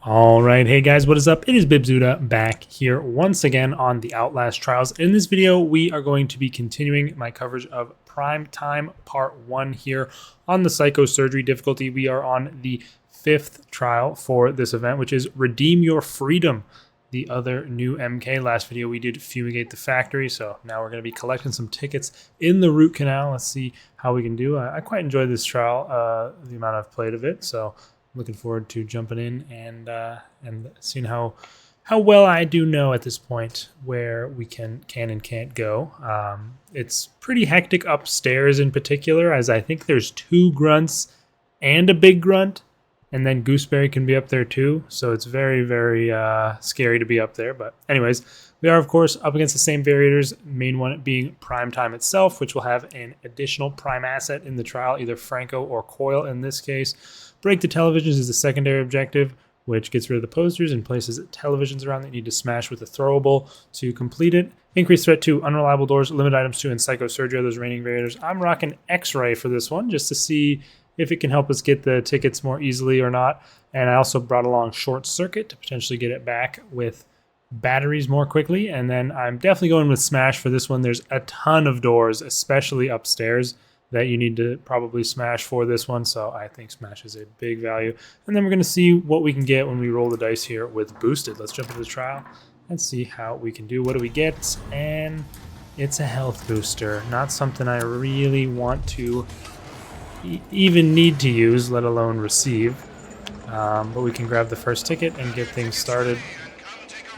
All right, hey guys, what is up? It is Bibzuda back here once again on the Outlast Trials. In this video, we are going to be continuing my coverage of Prime Time Part 1 here on the Psychosurgery difficulty. We are on the 5th trial for this event, which is Redeem Your Freedom, the other new MK. Last video we did Fumigate the Factory, so now we're going to be collecting some tickets in the root canal. Let's see how we can do. I quite enjoyed this trial, the amount I've played of it, so looking forward to jumping in and seeing how well I do know at this point where we can and can't go. It's pretty hectic upstairs in particular, as I think there's 2 grunts and a big grunt, and then Gooseberry can be up there too. So it's very, very scary to be up there. But anyways, we are of course up against the same variators, main one being Prime Time itself, which will have an additional prime asset in the trial, either Franco or Coil in this case. Break the televisions is the secondary objective, which gets rid of the posters and places televisions around that you need to smash with a throwable to complete it. Increase threat to unreliable doors, limit items to, and Psychosurgery are those reigning variators. I'm rocking X-Ray for this one just to see if it can help us get the tickets more easily or not. And I also brought along Short Circuit to potentially get it back with batteries more quickly. And then I'm definitely going with Smash for this one. There's a ton of doors, especially upstairs, that you need to probably smash for this one, so I think smash is a big value. And then we're going to see what we can get when we roll the dice here with boosted. Let's jump into the trial and see how we can do. What do we get? And it's a health booster, not something I really want to even need to use, let alone receive. But we can grab the first ticket and get things started.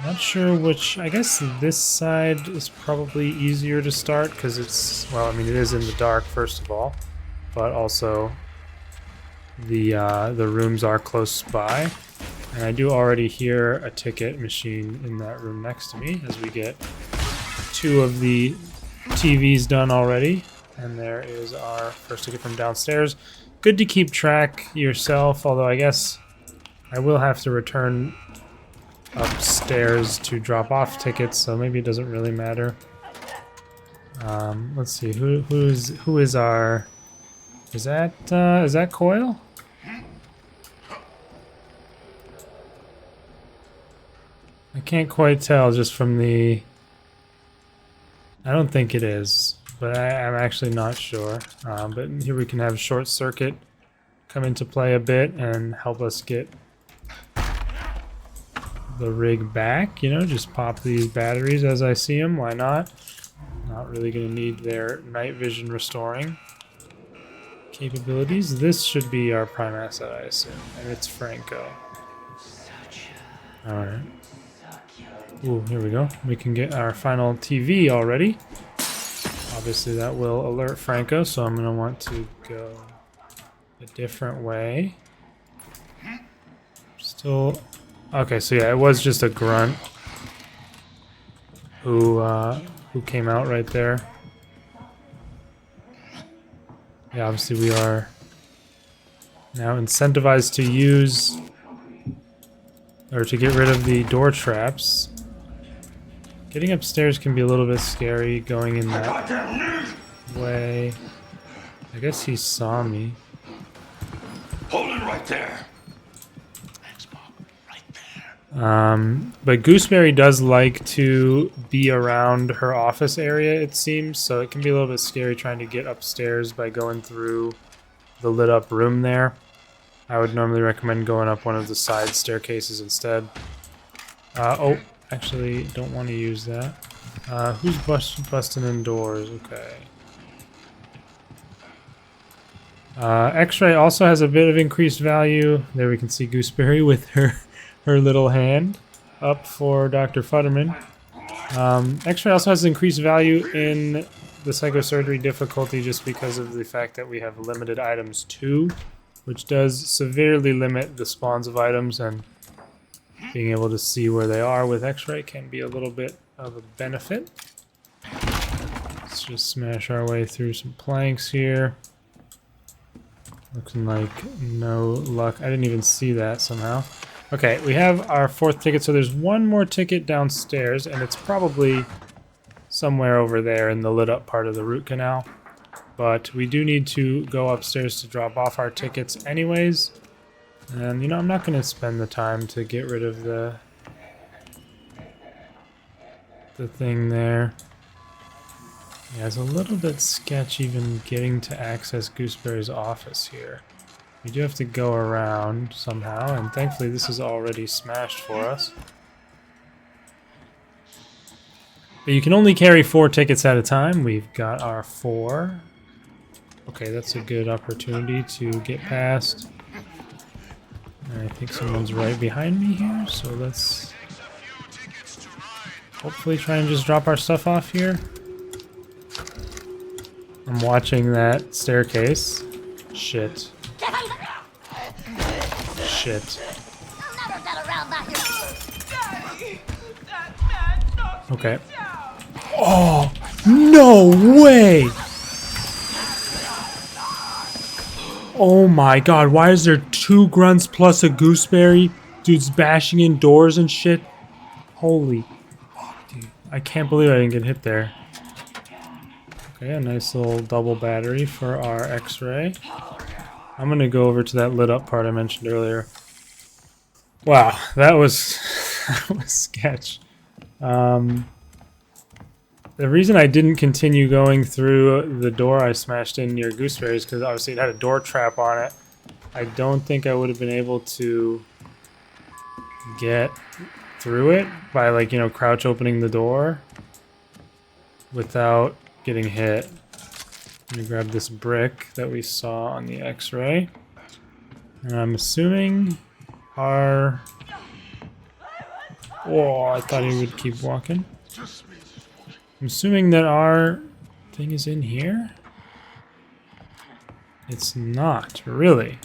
Not sure which. I guess this side is probably easier to start because it's, well, I mean, it is in the dark first of all, but also the rooms are close by, and I do already hear a ticket machine in that room next to me as we get 2 of the TVs done already, and there is our first ticket from downstairs. Good to keep track yourself, although I guess I will have to return upstairs to drop off tickets, so maybe it doesn't really matter. Let's see, who is our, is that Coil? I can't quite tell just from the, I don't think it is, but I'm actually not sure. But here we can have Short Circuit come into play a bit and help us get the rig back, you know, just pop these batteries as I see them. Why not? Not really going to need their night vision restoring capabilities. This should be our prime asset, I assume, and it's Franco. Alright. Ooh, here we go. We can get our final TV already. Obviously that will alert Franco, so I'm going to want to go a different way. Still... Okay, so yeah, it was just a grunt who came out right there. Yeah, obviously we are now incentivized to use, or to get rid of the door traps. Getting upstairs can be a little bit scary going in that way. I guess he saw me. Hold it right there. But Gooseberry does like to be around her office area, it seems, so it can be a little bit scary trying to get upstairs by going through the lit up room there. I would normally recommend going up one of the side staircases instead. Oh, actually, don't want to use that. Who's busting in doors? Okay. X-Ray also has a bit of increased value. There we can see Gooseberry with her little hand up for Dr. Futterman. X-Ray also has increased value in the Psychosurgery difficulty just because of the fact that we have limited items too, which does severely limit the spawns of items, and being able to see where they are with X-Ray can be a little bit of a benefit. Let's just smash our way through some planks here. Looking like no luck. I didn't even see that somehow. Okay, we have our 4th ticket, so there's one more ticket downstairs, and it's probably somewhere over there in the lit up part of the root canal. But we do need to go upstairs to drop off our tickets anyways. And, you know, I'm not going to spend the time to get rid of the thing there. Yeah, it's a little bit sketch even getting to access Gooseberry's office here. We do have to go around somehow, and thankfully this is already smashed for us. But you can only carry 4 tickets at a time. We've got our 4. Okay, that's a good opportunity to get past. And I think someone's right behind me here, so let's hopefully try and just drop our stuff off here. I'm watching that staircase. Shit. Shit. Okay. Oh, no way! Oh my god, why is there 2 grunts plus a gooseberry? Dude's bashing in doors and shit. Holy fuck, dude. I can't believe I didn't get hit there. Okay, a nice little double battery for our X-ray. I'm gonna go over to that lit up part I mentioned earlier. Wow, that was that was sketch. The reason I didn't continue going through the door I smashed in near Gooseberry is because obviously it had a door trap on it. I don't think I would have been able to get through it by, like, you know, crouch opening the door without getting hit. Let me grab this brick that we saw on the X-ray. And I'm assuming our... Oh, I thought he would keep walking. I'm assuming that our thing is in here? It's not, really.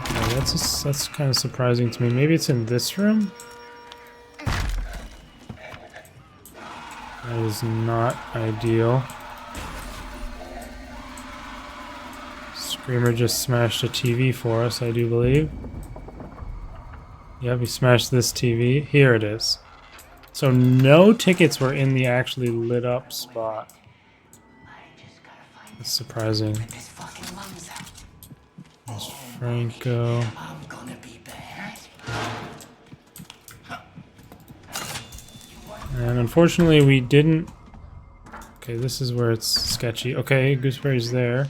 Okay, that's kind of surprising to me. Maybe it's in this room? That is not ideal. Screamer just smashed a TV for us, I do believe. Yep, he smashed this TV. Here it is. So no tickets were in the actually lit up spot. That's surprising. There's Franco. And unfortunately we didn't... Okay, this is where it's sketchy. Okay, Gooseberry's there.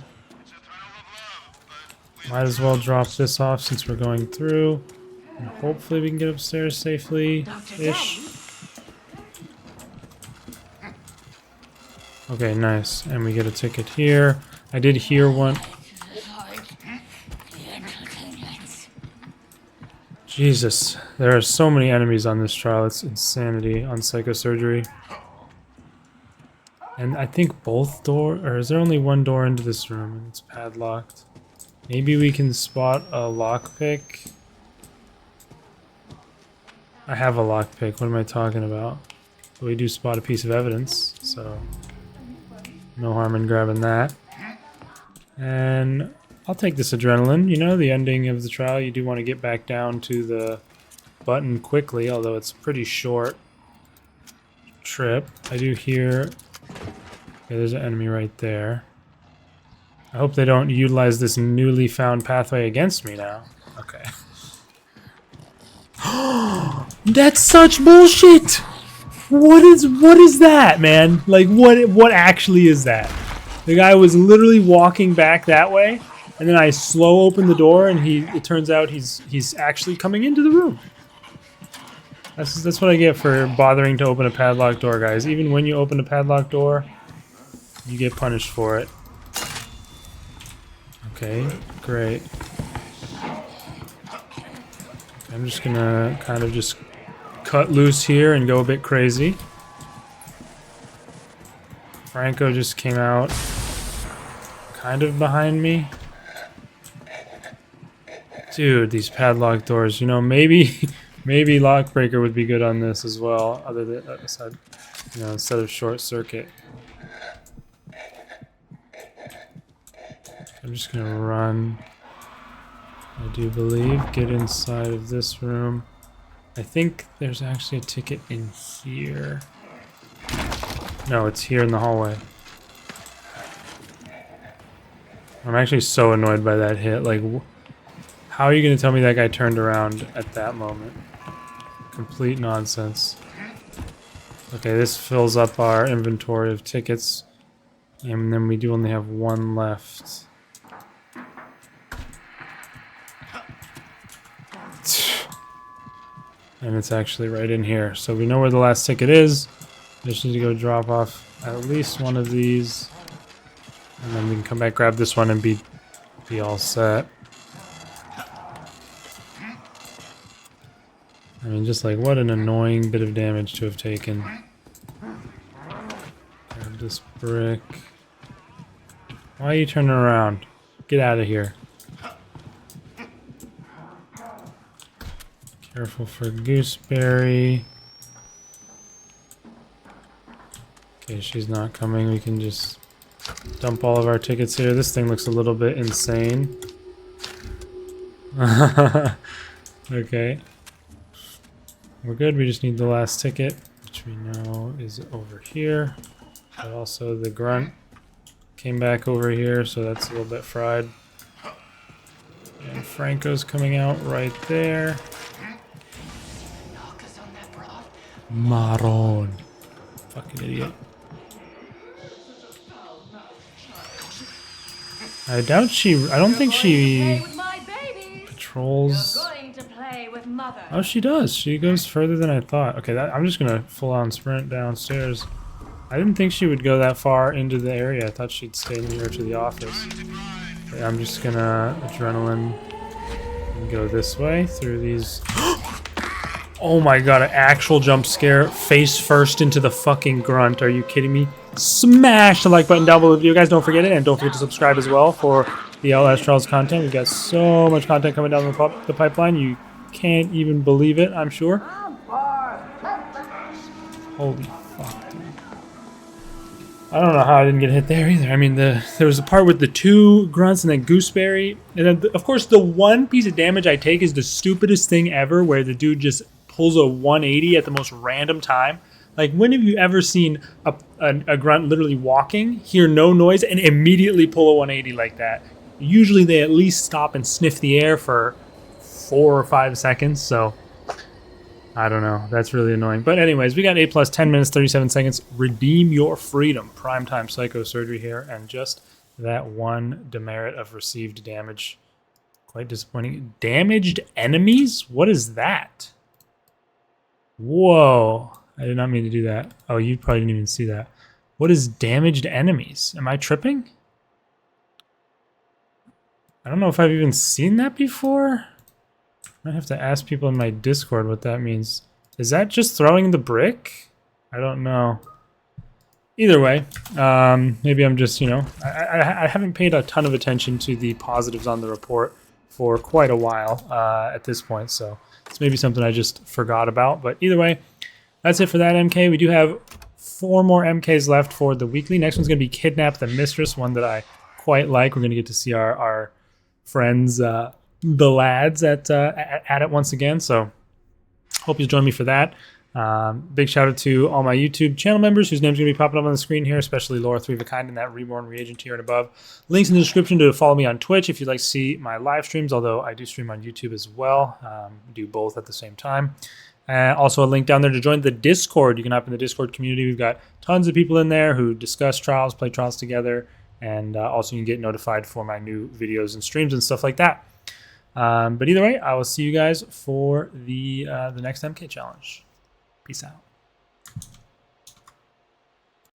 Might as well drop this off since we're going through. And hopefully we can get upstairs safely-ish. Okay, nice. And we get a ticket here. I did hear one. Jesus, there are so many enemies on this trial. It's insanity on psychosurgery. And I think both doors, or is there only one door into this room and it's padlocked? Maybe we can spot a lockpick. I have a lockpick. What am I talking about? But we do spot a piece of evidence, so no harm in grabbing that. And I'll take this adrenaline. You know, the ending of the trial, you do want to get back down to the button quickly, although it's a pretty short trip. I do hear... Okay, there's an enemy right there. I hope they don't utilize this newly found pathway against me now. Okay. That's such bullshit! What is that, man? Like, what actually is that? The guy was literally walking back that way, and then I slow open the door, and it turns out he's actually coming into the room. That's what I get for bothering to open a padlocked door, guys. Even when you open a padlocked door, you get punished for it. Okay, great. I'm just gonna kind of just cut loose here and go a bit crazy. Franco just came out kind of behind me. Dude, these padlock doors, you know, maybe Lockbreaker would be good on this as well, other than aside, you know, instead of short circuit. I'm just gonna run. I do believe, get inside of this room. I think there's actually a ticket in here. No, it's here in the hallway. I'm actually so annoyed by that hit. Like, How are you going to tell me that guy turned around at that moment? Complete nonsense. Okay, this fills up our inventory of tickets. And then we do only have one left. And it's actually right in here. So we know where the last ticket is. Just need to go drop off at least one of these. And then we can come back, grab this one, and be all set. I mean, just like, what an annoying bit of damage to have taken. Grab this brick. Why are you turning around? Get out of here. Careful for gooseberry. Okay, she's not coming. We can just dump all of our tickets here. This thing looks a little bit insane. Okay. We're good. We just need the last ticket, which we know is over here. But also the grunt came back over here, so that's a little bit fried. And Franco's coming out right there. Maron. Fucking idiot. I don't think she patrols. Oh, she does. She goes further than I thought. Okay, I'm just gonna full-on sprint downstairs. I didn't think she would go that far into the area. I thought she'd stay near to the office. Okay, I'm just gonna adrenaline and go this way through these. Oh my god, an actual jump scare. Face first into the fucking grunt. Are you kidding me? Smash the like button down below the video, guys. Don't forget it. And don't forget to subscribe as well for the Outlast Trials content. We've got so much content coming down the pipeline. You can't even believe it, I'm sure. Holy fuck, dude. I don't know how I didn't get hit there either. I mean, there was a part with the 2 grunts and then gooseberry. And then, of course, the one piece of damage I take is the stupidest thing ever, where the dude just pulls a 180 at the most random time. Like, when have you ever seen a grunt literally walking, hear no noise, and immediately pull a 180 like that? Usually they at least stop and sniff the air for 4 or 5 seconds, so I don't know. That's really annoying. But anyways, we got 8 plus 10 minutes, 37 seconds. Redeem your freedom. Primetime psychosurgery here, and just that one demerit of received damage. Quite disappointing. Damaged enemies? What is that? Whoa. I did not mean to do that. Oh, you probably didn't even see that. What is damaged enemies? Am I tripping? I don't know if I've even seen that before. I might have to ask people in my Discord what that means. Is that just throwing the brick? I don't know. Either way, maybe I'm just, you know, I haven't paid a ton of attention to the positives on the report for quite a while at this point, so it's maybe something I just forgot about. But either way, that's it for that MK. We do have 4 more MKs left for the weekly. Next one's going to be Kidnap the Mistress, one that I quite like. We're going to get to see our friends, the lads, at it once again. So hope you join me for that. Big shout out to all my YouTube channel members whose names are going to be popping up on the screen here, especially Laura 3 of a Kind and that Reborn Reagent here and above. Links in the description to follow me on Twitch if you'd like to see my live streams, although I do stream on YouTube as well. Do both at the same time. Also a link down there to join the Discord. You can hop in the Discord community. We've got tons of people in there who discuss trials, play trials together, and also you can get notified for my new videos and streams and stuff like that. But either way, I will see you guys for the next MK challenge. Peace out.